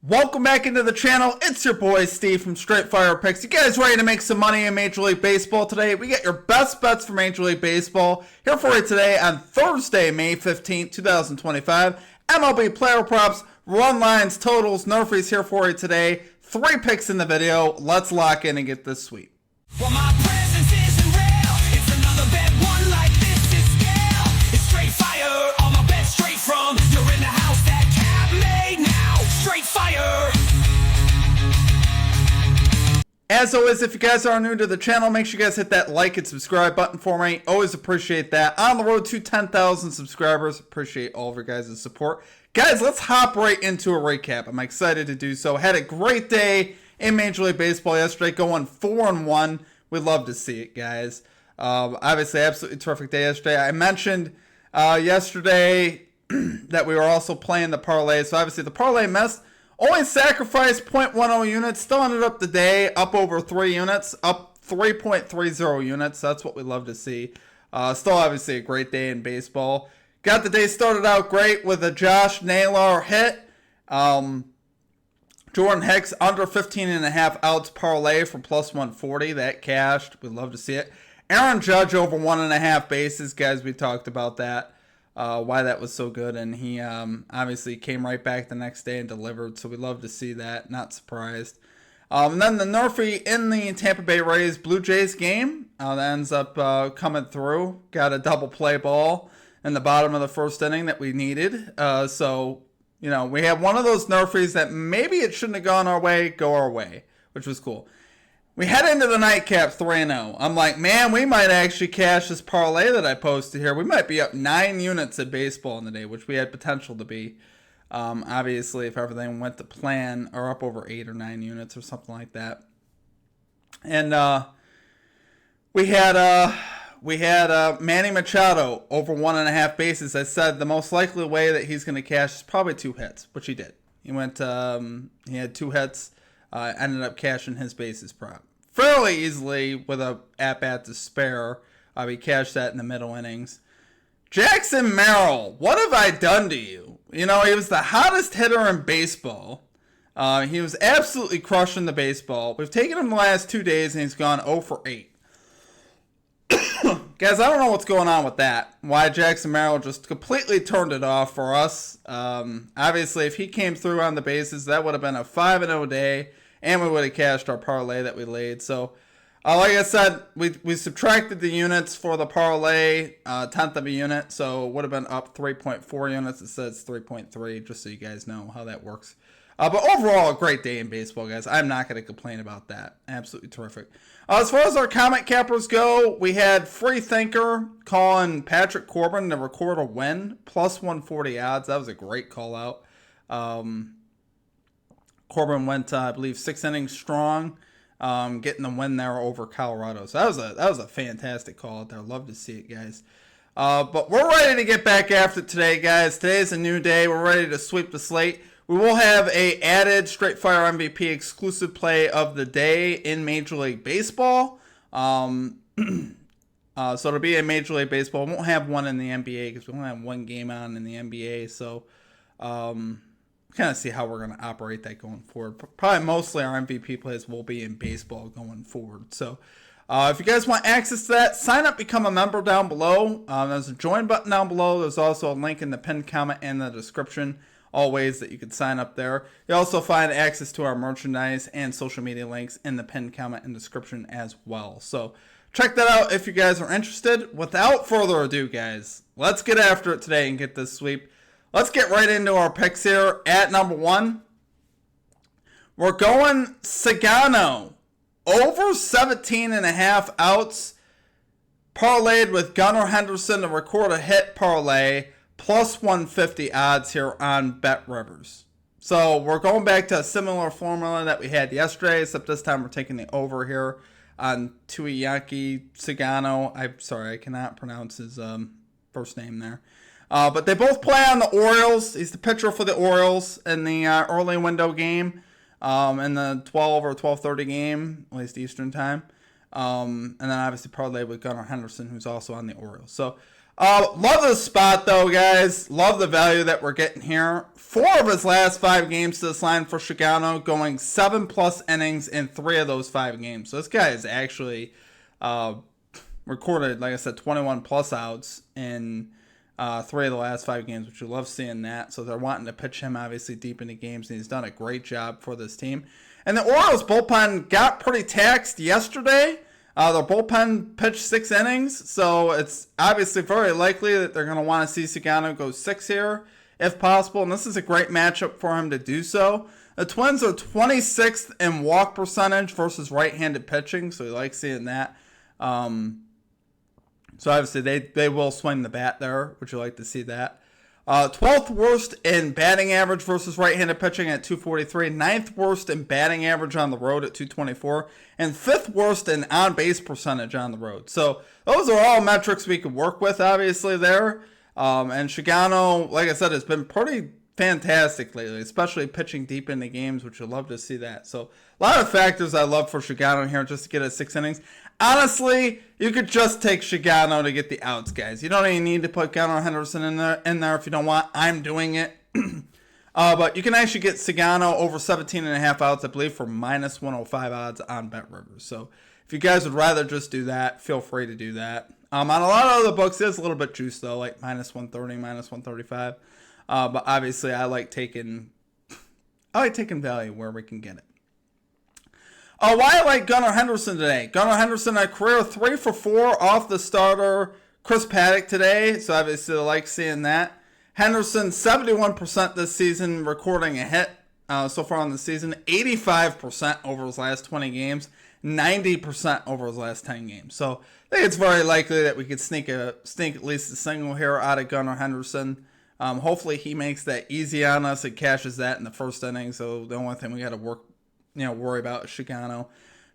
Welcome back into the channel. It's your boy Steve from Straight Fire Picks. You guys ready to make some money in Major League Baseball today? We got your best bets for Major League Baseball here for you today on Thursday, May 15th, 2025. MLB player props, run lines, totals, NRFIs here for you today. 3 picks in the video. Let's lock in and get this sweep. Well, my presence isn't real. It's another bet, one like this is scale. It's straight fire, all my bets straight from. You're in the house that cat made now. Straight fire. As always, if you guys are new to the channel, make sure you guys hit that like and subscribe button for me. Always appreciate that. On the road to 10,000 subscribers. Appreciate all of your guys' support. Guys, let's hop right into a recap. I'm excited to do so. Had a great day in Major League Baseball yesterday, going 4-1. We'd love to see it, guys. Obviously, absolutely terrific day yesterday. I mentioned yesterday that we were also playing the parlay. So obviously the parlay missed. Only sacrificed 0.10 units. Still ended up the day up over 3 units. Up 3.30 units. That's what we love to see. Still obviously a great day in baseball. Got the day started out great with a Josh Naylor hit. Jordan Hicks under 15.5 outs parlay for plus 140. That cashed. We'd love to see it. Aaron Judge over 1.5 bases. Guys, we talked about that. Why that was so good. And he obviously came right back the next day and delivered. So we love to see that. Not surprised. And then the NRFI in the Tampa Bay Rays Blue Jays game. That ends up coming through. Got a double play ball in the bottom of the first inning that we needed. So, you know, we have one of those NRFIs that maybe it shouldn't have gone our way, go our way, which was cool. We head into the nightcap 3-0. I'm like, man, we might actually cash this parlay that I posted here. We might be up 9 units of baseball in the day, which we had potential to be. Obviously, if everything went to plan, or up over 8 or 9 units or something like that. And we had Manny Machado over 1.5 bases. I said the most likely way that he's going to cash is probably 2 hits, which he did. He went. He had 2 hits. Ended up cashing his bases prop fairly easily with a at-bat to spare. He cashed that in the middle innings. Jackson Merrill, what have I done to you? You know, he was the hottest hitter in baseball. He was absolutely crushing the baseball. We've taken him the last 2 days, and he's gone 0 for 8. Guys, I don't know what's going on with that. Why Jackson Merrill just completely turned it off for us. Obviously, if he came through on the bases, that would have been a 5-0 day, and we would have cashed our parlay that we laid. So, like I said, we subtracted the units for the parlay, 10th of a unit, so it would have been up 3.4 units. It says 3.3, just so you guys know how that works. But overall, a great day in baseball, guys. I'm not going to complain about that. Absolutely terrific. As far as our comment cappers go, we had Free Thinker calling Patrick Corbin to record a win, plus 140 odds. That was a great call out. Corbin went, I believe, 6 innings strong, getting the win there over Colorado. So that was a fantastic call out there. Love to see it, guys. But we're ready to get back after it today, guys. Today's a new day. We're ready to sweep the slate. We will have a added Straight Fire MVP exclusive play of the day in Major League Baseball. So it'll be in Major League Baseball. We won't have one in the NBA because we only have 1 game on in the NBA. So kind of see how we're going to operate that going forward. Probably mostly our MVP plays will be in baseball going forward. So if you guys want access to that, sign up, become a member down below. There's a join button down below. There's also a link in the pinned comment and the description. All ways that you can sign up there. You also find access to our merchandise and social media links in the pinned comment and description as well. So check that out if you guys are interested. Without further ado, guys, let's get after it today and get this sweep. Let's get right into our picks here. At number 1, we're going Sagano over 17.5 outs, parlayed with Gunnar Henderson to record a hit parlay. Plus 150 odds here on Bet Rivers. So we're going back to a similar formula that we had yesterday, except this time we're taking the over here on Tuiyaki Sagano. I'm sorry, I cannot pronounce his first name there. But they both play on the Orioles. He's the pitcher for the Orioles in the early window game, in the 12 or 12:30 game, at least Eastern time. And then obviously parlay with Gunnar Henderson, who's also on the Orioles. So Love this spot, though, guys. Love the value that we're getting here. 4 of his last 5 games to this line for Shigano, going 7+ innings in 3 of those 5 games. So this guy is actually recorded, like I said, 21+ outs in 3 of the last 5 games, which you love seeing that. So they're wanting to pitch him, obviously, deep into games, and he's done a great job for this team. And the Orioles bullpen got pretty taxed yesterday. Their bullpen pitched 6 innings, so it's obviously very likely that they're going to want to see Sagano go 6 here, if possible, and this is a great matchup for him to do so. The Twins are 26th in walk percentage versus right-handed pitching, so you like seeing that. So obviously they will swing the bat there, which you like to see that. 12th worst in batting average versus right-handed pitching at 243. 9th worst in batting average on the road at 224. And 5th worst in on-base percentage on the road. So those are all metrics we could work with, obviously, there. And Shigano, like I said, has been pretty fantastic lately, especially pitching deep into games, which you'll love to see that. So a lot of factors I love for Shigano here just to get at 6 innings. Honestly, you could just take Shigano to get the outs, guys. You don't even need to put Gunnar Henderson in there if you don't want. I'm doing it. But you can actually get Shigano over 17.5 outs, I believe, for minus 105 odds on BetRivers. So if you guys would rather just do that, feel free to do that. On a lot of other books, there's a little bit juice, though, like minus 130, minus 135. But obviously, I like taking value where we can get it. Why I like Gunnar Henderson today. Gunnar Henderson, a career 3 for 4 off the starter Chris Paddock today. So obviously I like seeing that. Henderson, 71% this season, recording a hit so far in the season. 85% over his last 20 games. 90% over his last 10 games. So I think it's very likely that we could sneak at least a single here out of Gunnar Henderson. Hopefully he makes that easy on us and cashes that in the first inning. So the only thing we got to worry about is Shigano.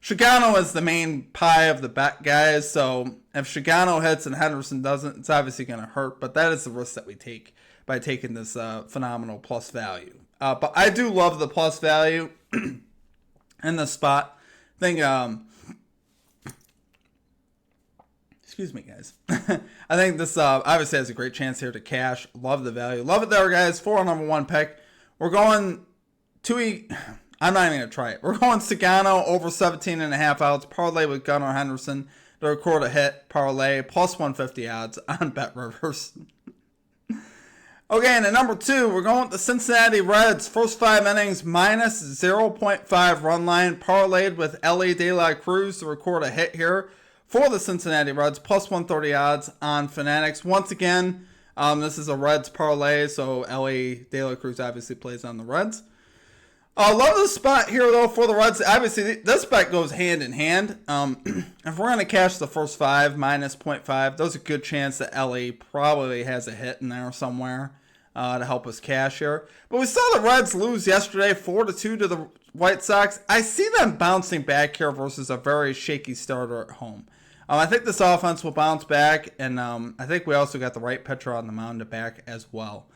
Shigano is the main pie of the bet, guys. So if Shigano hits and Henderson doesn't, it's obviously going to hurt. But that is the risk that we take by taking this phenomenal plus value. But I do love the plus value in this spot. I think, excuse me, guys. I think this obviously has a great chance here to cash. Love the value. Love it there, guys. For our number 1 pick. We're going I'm not even going to try it. We're going Sagano over 17.5 outs. Parlay with Gunnar Henderson to record a hit. Parlay plus 150 odds on BetRivers. Okay, and at number 2, we're going with the Cincinnati Reds. First 5 innings, minus 0.5 run line. Parlayed with Ellie De La Cruz to record a hit here for the Cincinnati Reds. Plus 130 odds on Fanatics. Once again, this is a Reds parlay, so Ellie De La Cruz obviously plays on the Reds. Love this spot here, though, for the Reds. Obviously, this bet goes hand in hand. If we're going to cash the first 5, minus 0.5, there's a good chance that Ellie probably has a hit in there somewhere to help us cash here. But we saw the Reds lose yesterday 4-2 to the White Sox. I see them bouncing back here versus a very shaky starter at home. I think this offense will bounce back, and I think we also got the right pitcher on the mound to back as well.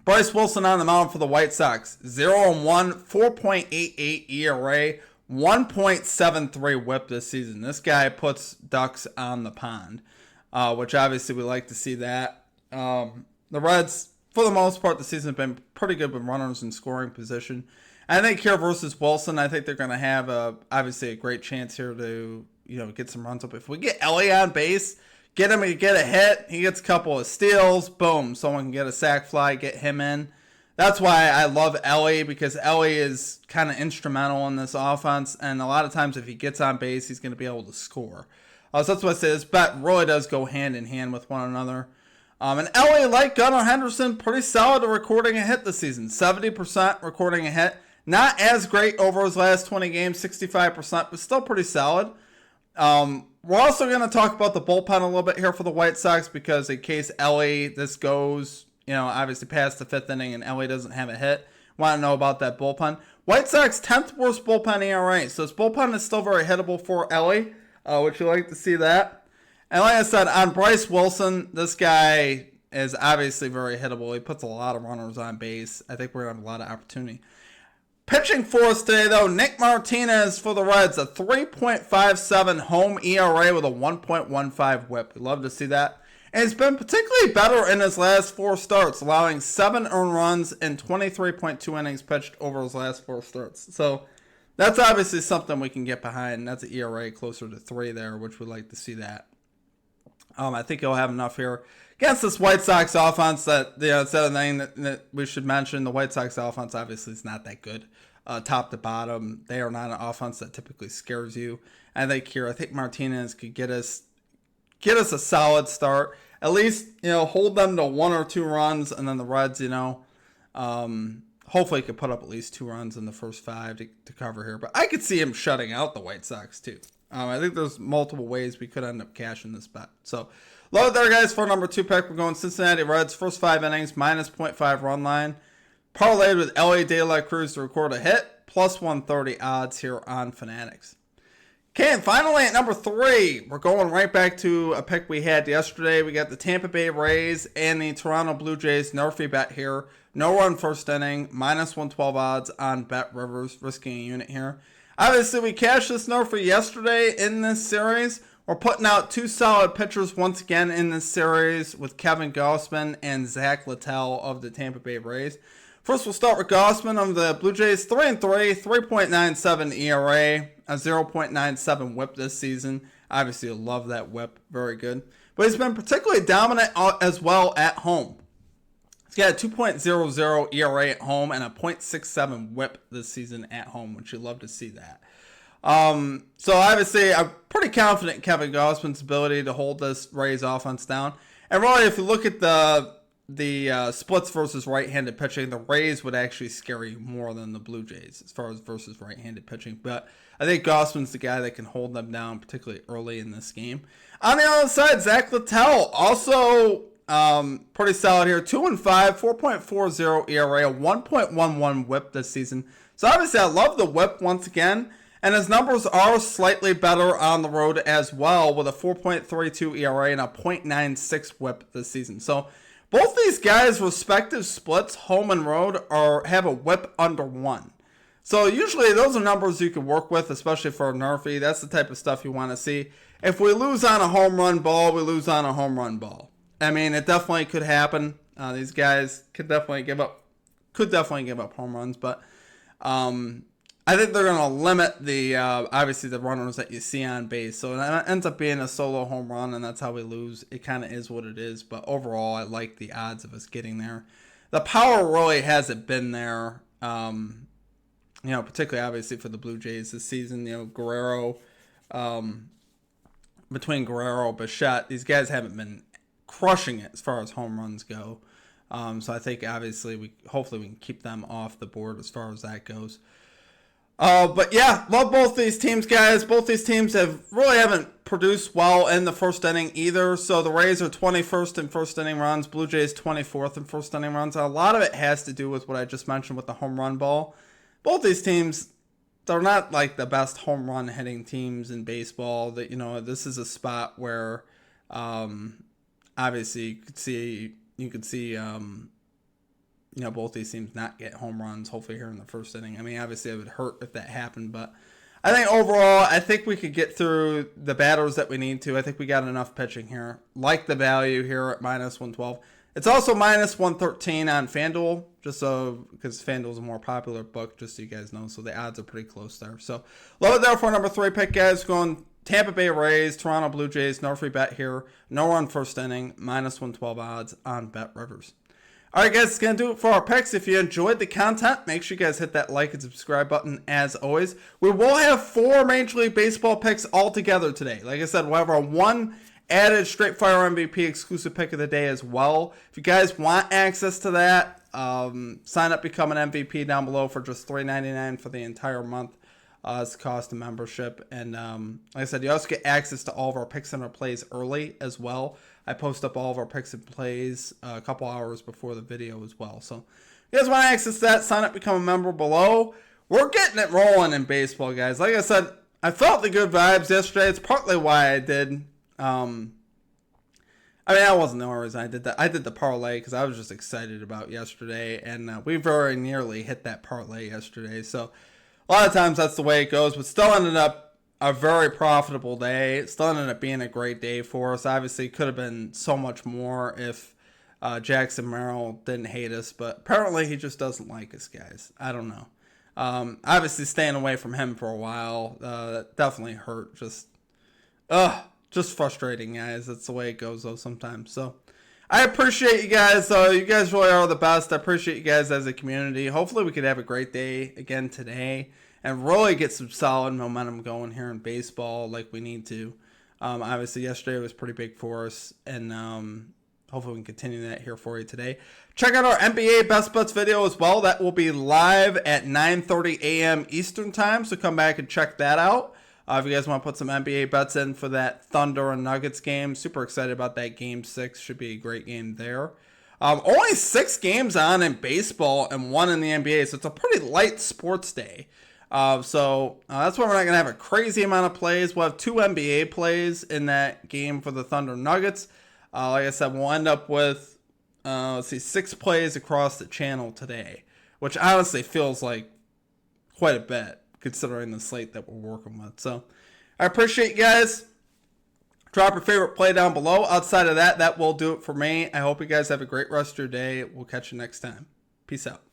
Bryce Wilson on the mound for the White Sox. 0-1, 4.88 ERA, 1.73 whip this season. This guy puts ducks on the pond, which obviously we like to see that. The Reds, for the most part, the season have been pretty good with runners in scoring position. I think here versus Wilson, I think they're going to have obviously a great chance here to get some runs up. If we get Ellie on base, get him to get a hit. He gets a couple of steals. Boom. Someone can get a sac fly, get him in. That's why I love Ellie, because Ellie is kind of instrumental in this offense. And a lot of times if he gets on base, he's going to be able to score. So that's why I say this bet really does go hand in hand with one another. And Ellie, like Gunnar Henderson, pretty solid at recording a hit this season. 70% recording a hit. Not as great over his last 20 games, 65%, but still pretty solid. We're also going to talk about the bullpen a little bit here for the White Sox, because in case Ellie, this goes, obviously past the 5th inning and Ellie doesn't have a hit, want to know about that bullpen. White Sox 10th worst bullpen ERA, so this bullpen is still very hittable for Ellie, which you like to see that. And like I said, on Bryce Wilson, this guy is obviously very hittable. He puts a lot of runners on base. I think we're going to have a lot of opportunity. Pitching for us today, though, Nick Martinez for the Reds, a 3.57 home ERA with a 1.15 whip. We love to see that. And he's been particularly better in his last 4 starts, allowing 7 earned runs and 23.2 innings pitched over his last 4 starts. So that's obviously something we can get behind. That's an ERA closer to 3 there, which we'd like to see that. I think he'll have enough here against this White Sox offense that, it's the other thing that we should mention. The White Sox offense obviously is not that good. Top to bottom, they are not an offense that typically scares you. I think Martinez could get us a solid start. At least, hold them to 1 or 2 runs, and then the Reds, hopefully could put up at least 2 runs in the first 5 to cover here. But I could see him shutting out the White Sox too. I think there's multiple ways we could end up cashing this bet. So, love it there, guys. For number 2 pick, we're going Cincinnati Reds. First 5 innings, minus 0.5 run line. Parlayed with LA De La Cruz to record a hit. Plus 130 odds here on Fanatics. Okay, and finally at number 3, we're going right back to a pick we had yesterday. We got the Tampa Bay Rays and the Toronto Blue Jays NRFI bet here. No run first inning, minus 112 odds on Bet Rivers, risking a unit here. Obviously, we cashed this NRFI yesterday in this series. We're putting out 2 solid pitchers once again in this series with Kevin Gausman and Zach Littell of the Tampa Bay Rays. First, we'll start with Gausman of the Blue Jays, 3-3, 3.97 ERA, a 0.97 whip this season. Obviously, you'll love that whip. Very good. But he's been particularly dominant as well at home. He's got a 2.00 ERA at home and a .67 whip this season at home, which you love to see that. So obviously, I'm pretty confident in Kevin Gausman's ability to hold this Rays offense down. And really, if you look at the splits versus right-handed pitching, the Rays would actually scare you more than the Blue Jays as far as versus right-handed pitching. But I think Gausman's the guy that can hold them down, particularly early in this game. On the other side, Zach Littell also pretty solid here. 2-5, 4.40 ERA, a 1.11 whip this season. So obviously, I love the whip once again. And his numbers are slightly better on the road as well, with a 4.32 ERA and a .96 whip this season. So both these guys' respective splits, home and road, have a whip under 1. So usually those are numbers you can work with, especially for a NRFI. That's the type of stuff you want to see. If we lose on a home run ball, we lose on a home run ball. I mean, it definitely could happen. These guys could definitely give up home runs, but I think they're going to limit the obviously the runners that you see on base. So it ends up being a solo home run, and that's how we lose. It kind of is what it is. But overall, I like the odds of us getting there. The power really hasn't been there, particularly obviously for the Blue Jays this season. Guerrero, between Guerrero, Bichette, these guys haven't been crushing it as far as home runs go. So I think obviously hopefully we can keep them off the board as far as that goes. But yeah, love both these teams, guys. Both these teams haven't produced well in the first inning either. So the Rays are 21st in first inning runs, Blue Jays 24th in first inning runs. A lot of it has to do with what I just mentioned with the home run ball. Both these teams, they're not like the best home run hitting teams in baseball. That this is a spot where obviously you could see both these teams not get home runs, hopefully here in the first inning. I mean, obviously it would hurt if that happened, but I think overall, I think we could get through the batters that we need to. I think we got enough pitching here. Like the value here at minus 112. It's also minus 113 on FanDuel, just so because FanDuel's a more popular book, just so you guys know. So the odds are pretty close there. So love it there for number 3 pick, guys. Going Tampa Bay Rays, Toronto Blue Jays, NRFI bet here. No run first inning, minus 112 odds on Bet Rivers. All right, guys, it's going to do it for our picks. If you enjoyed the content, make sure you guys hit that like and subscribe button as always. We will have 4 Major League Baseball picks all together today. Like I said, we'll have our 1 added Straight Fire MVP exclusive pick of the day as well. If you guys want access to that, sign up, become an MVP down below for just $3.99 for the entire month. It's the cost of membership. And like I said, you also get access to all of our picks and our plays early as well. I post up all of our picks and plays a couple hours before the video as well. So if you guys want to access that, sign up, become a member below. We're getting it rolling in baseball, guys. Like I said, I felt the good vibes yesterday. It's partly why I did. I I mean, that wasn't the only reason I did that. I did the parlay because I was just excited about yesterday, and we very nearly hit that parlay yesterday. So a lot of times that's the way it goes, but still ended up a very profitable day. It still ended up being a great day for us. Obviously, it could have been so much more if Jackson Merrill didn't hate us, but apparently he just doesn't like us, guys. I don't know. Obviously, staying away from him for a while, that definitely hurt. Just frustrating, guys. That's the way it goes, though, sometimes. So, I appreciate you guys. You guys really are the best. I appreciate you guys as a community. Hopefully, we could have a great day again today and really get some solid momentum going here in baseball like we need to. Obviously, yesterday was pretty big for us, and hopefully we can continue that here for you today. Check out our NBA Best Bets video as well. That will be live at 9:30 a.m. Eastern Time, so come back and check that out. If you guys want to put some NBA bets in for that Thunder and Nuggets game, super excited about that Game 6. Should be a great game there. Only 6 games on in baseball and 1 in the NBA, so it's a pretty light sports day. So that's why we're not going to have a crazy amount of plays. We'll have 2 NBA plays in that game for the Thunder Nuggets. Like I said, we'll end up with, 6 plays across the channel today, which honestly feels like quite a bit considering the slate that we're working with. So I appreciate you guys. Drop your favorite play down below. Outside of that, that will do it for me. I hope you guys have a great rest of your day. We'll catch you next time. Peace out.